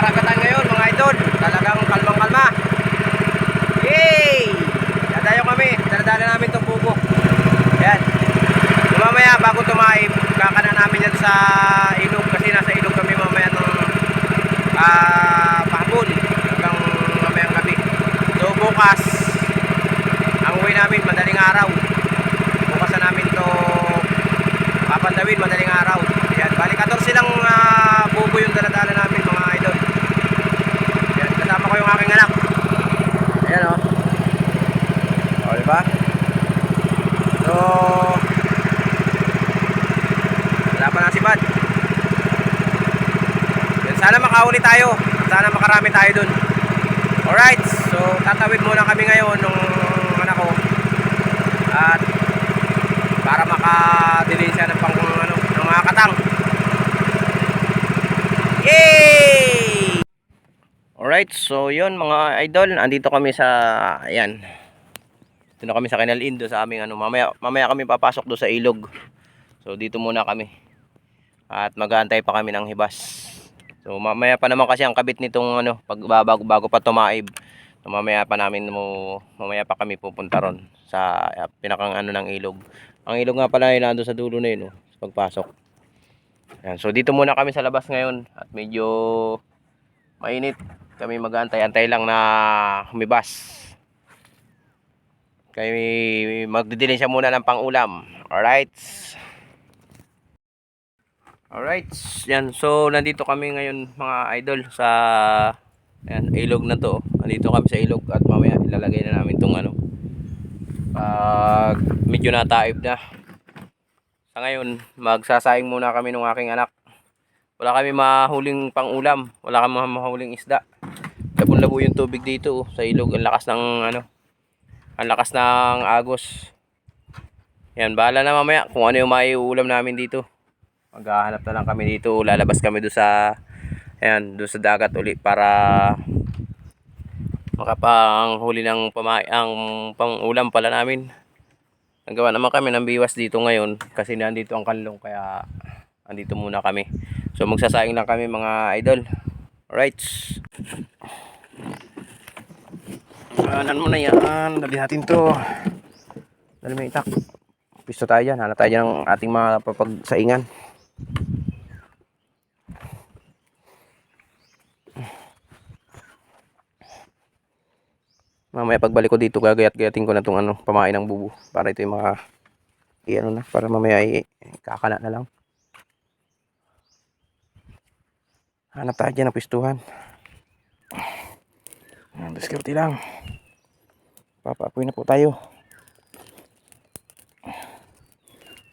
karagatan ngayon mga idol. Talagang kalmang-kalma. Yay! Dadayo kami. Daladala namin itong buko. Ayan. Mamaya bago tumaib, kakana namin yan sa ilog. Kasi nasa ilog kami mamaya ng pahapon hanggang mamayang gabi. So bukas, ang uwi namin madaling araw. Bukas na namin to papandawin madaling araw. Ayan. Bali 14 lang buko yung daladala namin mga idol. Ayan. Kasama ko yung aking anak. Ayan o. O diba? So wala pa na si Bad. Sana makahuli tayo. Sana makarami tayo dun. Alright. So tatawid muna kami ngayon nung anak ko. At para makadelay siya ng ng mga katang. Yay! Alright. So yun mga idol. Andito kami sa ayan. Dito kami sa Canal Indo sa aming mamaya kami papasok do sa ilog. So dito muna kami. At mag-aantay pa kami ng hibas. So mamaya pa naman kasi ang kabit nitong bago pa tumaib. So, mamaya pa kami pupunta ron sa pinakang ng ilog. Ang ilog nga pala ay nandoon sa dulo na yun, sa pagpasok. Ayan, so dito muna kami sa labas ngayon at medyo mainit. Kami mag-aantay-antay lang na humibas. Kami magdidilin siya muna ng pang-ulam. Alright. Alright, yan. So nandito kami ngayon mga idol sa ayan, ilog na to. Nandito kami sa ilog at mamaya ilalagay na namin tong pag medyo nataib na. Sa ngayon, magsasaing muna kami ng aking anak. Wala kami mahuling pang-ulam, wala kami mahuling isda. Labon-labo yung tubig dito sa ilog. Ang lakas ng agos. Yan, bahala na mamaya kung ano yung maiulam namin dito. Maghahanap na lang kami dito, lalabas kami doon sa dagat uli para makapanghuli ng pang-ulam pala namin. Nagawa naman kami ng biwas dito ngayon kasi nandito ang kanlong kaya andito muna kami. So magsasaing lang kami mga idol. Alright. Anan mo na yan. Dali natin to. Dali mo itak. Pisto tayo dyan. Hanap tayo dyan ng ating mga papagsaingan. Mamaya pagbalik ko dito gagayat-gayatin ko na itong pamain ng bubo para ito yung para mamaya kakala na lang. Hanap tayo dyan ng pistuhan. Diskarte lang. Papaapoy na po tayo.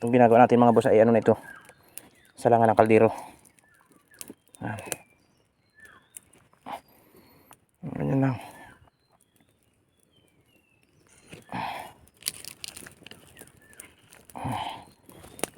Itong ginagawa natin mga boss ay na ito, salangan ng kaldero. Ganyan lang.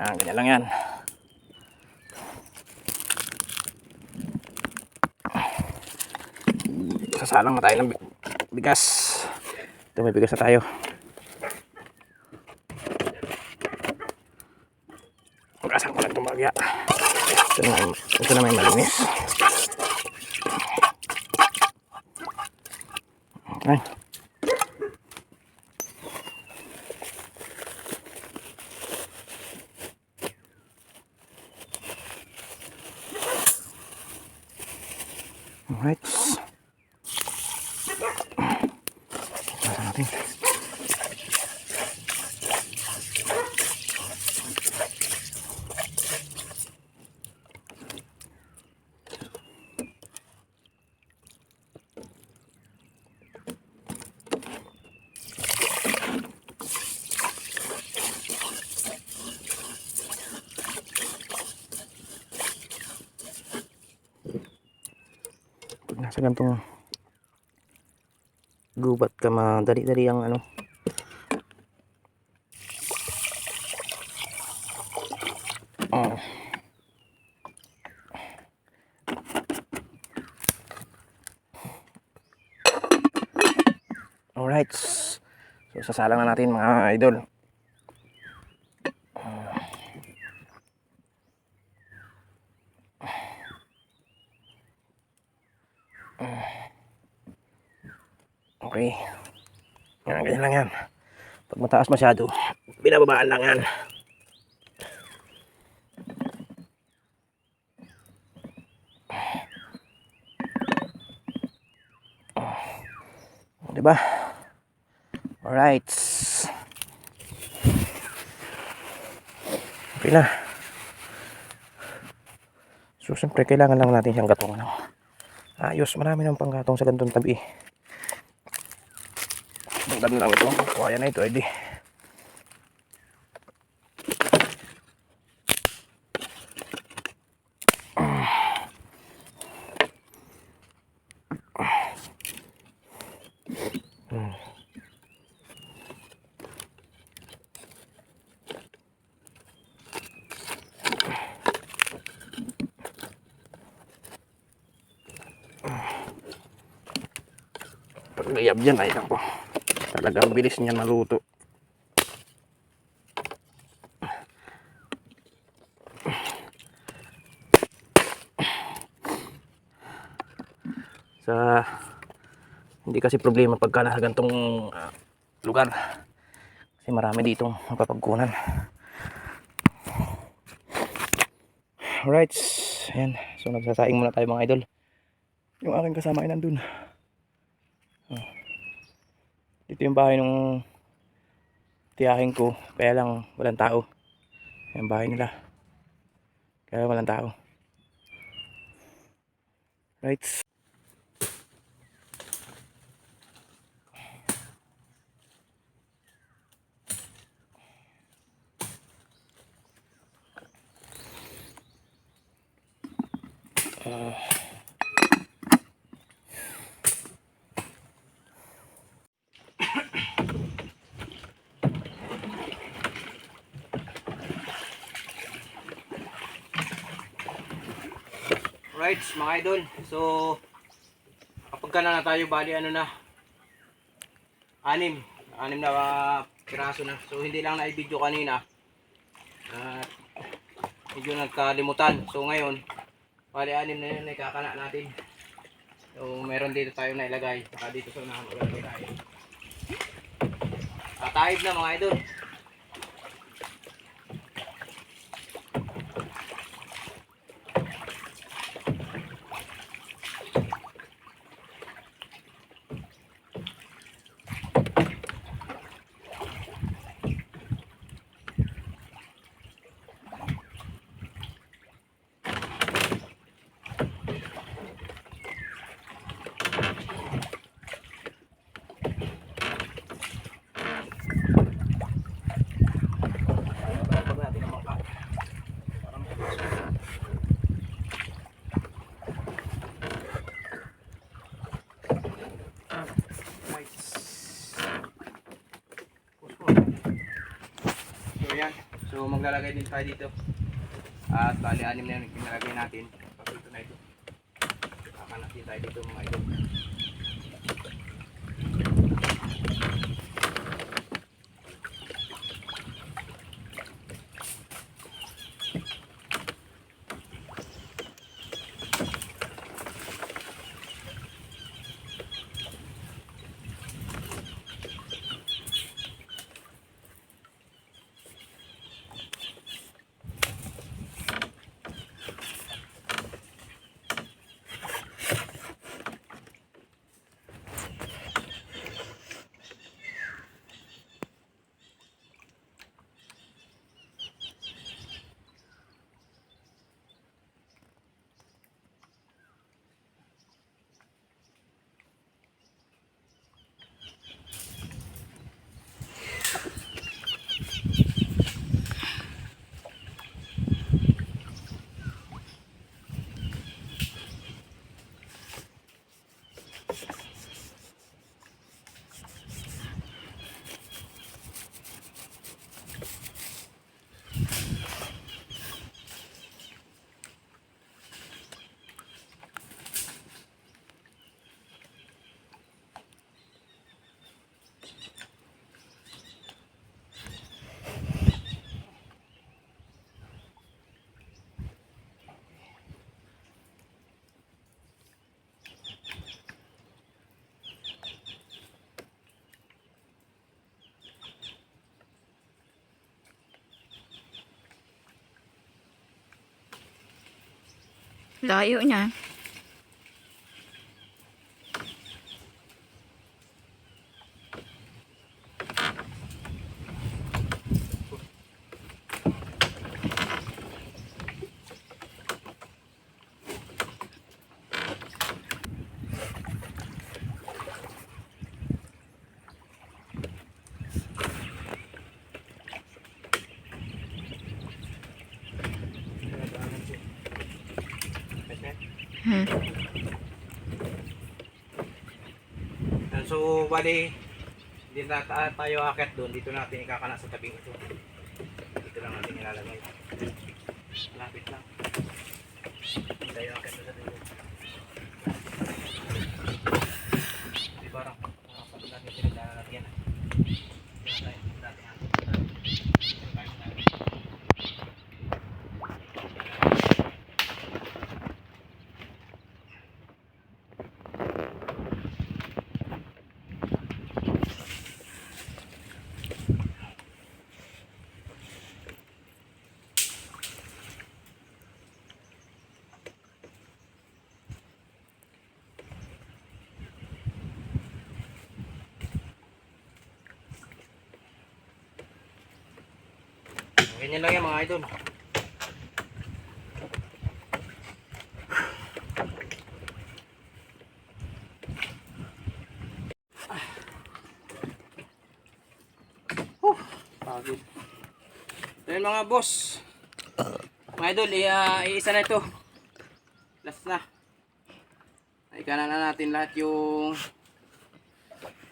Ganyan lang yan. Sasalang na tayo ng bigas. Ito may bigas na tayo. Pag-asang ko lang itong bagya. Ito na may malinis. Okay. Alright. Pasa natin. Nasa gantong gubat ka madali-dali ang Alright. So sasalang na natin mga idol. Okay. Yan, ganyan lang yan. Pag mataas masyado, binababaan lang yan. Diba? Alright. Okay na. So, siyempre, kailangan lang natin siyang gatong. Ayos, marami ng panggatong sa gantong tabi. Magdami lang ito. Kaya na ito, edi. Pag layab dyan, ay ako. Talagang bilis niyan maluto. Hindi kasi problema pagka nasa gantong lugar. Kasi marami ditong mapapagkunan. Alright. Ayan. So nagsasaing muna tayo mga idol. Yung aking kasama ay nandun. Dito yung bahay ng tiyahin ko. Kaya lang walang tao. Yung bahay nila. Kaya walang tao. Right. Right, mga idol. So kapag ka na tayo bali ano na 6 na piraso na. So hindi lang na i-video kanina. Medyo nagkalimutan. So ngayon bali 6 na yun, ikakana natin. So meron dito tayo na ilagay. Saka dito sa unahan ilagay tayo. Tatahid na mga idol. So maglalagay din tayo dito. At bali 6 na yun pinalagay natin. Tapos ito na ito. Kakanak din tayo dito mga idol. Layo niya. Hmm. So, bali, hindi na tayo akit doon. Dito natin ikakana sa tabing ito. Dito lang natin ilalagay. Lapit lang. Hindi tayo akit doon sa dulo. Di parang kapag natin sila lalagyan. Ganyan lang yan mga idol. Pagod. So yun mga boss. Mga idol, iisa na ito. Last na. Ikanan na natin lahat yung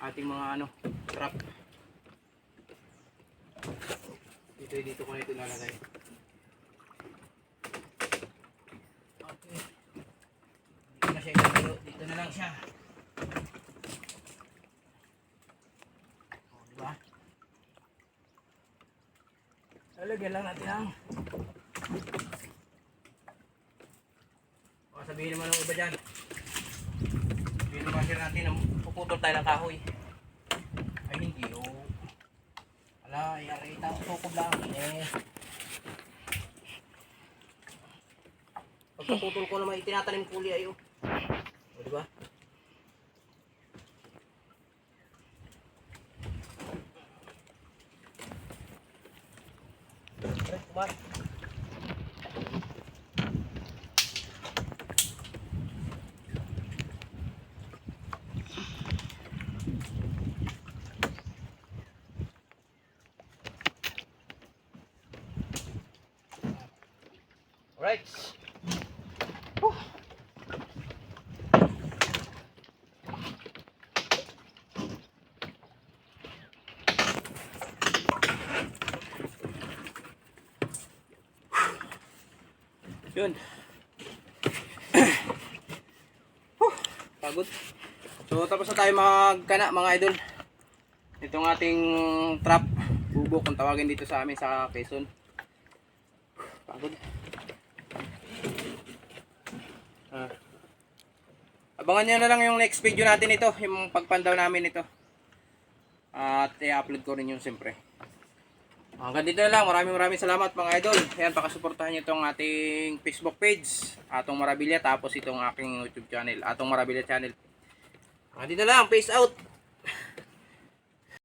ating mga trap. Dito ko na ito lalagay. Okay. Dito na siya ilagay. Dito na lang siya. O, diba? Lalagyan lang natin ang sabihin naman ng iba dyan. Sabihin naman siya natin na puputol tayo ng kahoy. Ay hindi o. Ala, yari tukob lang. Pagkaputol ko naman itinatanim kuli ayo. O diba? Kumain. Alright. Yun. Pagod. So tapos na tayo magkana mga idol. Itong ating trap, bubok kung tawagin dito sa amin sa Quezon. Pagod. Abangan nyo na lang yung next video natin ito, yung pagpandaw namin ito. At i-upload ko rin yun siyempre. Hanggang dito na lang. Maraming salamat mga idol. Ayan, pakasuportahan nyo itong ating Facebook page, Atong Marabilia, tapos itong aking YouTube channel, Atong Marabilia channel. Hanggang dito na lang. Peace out.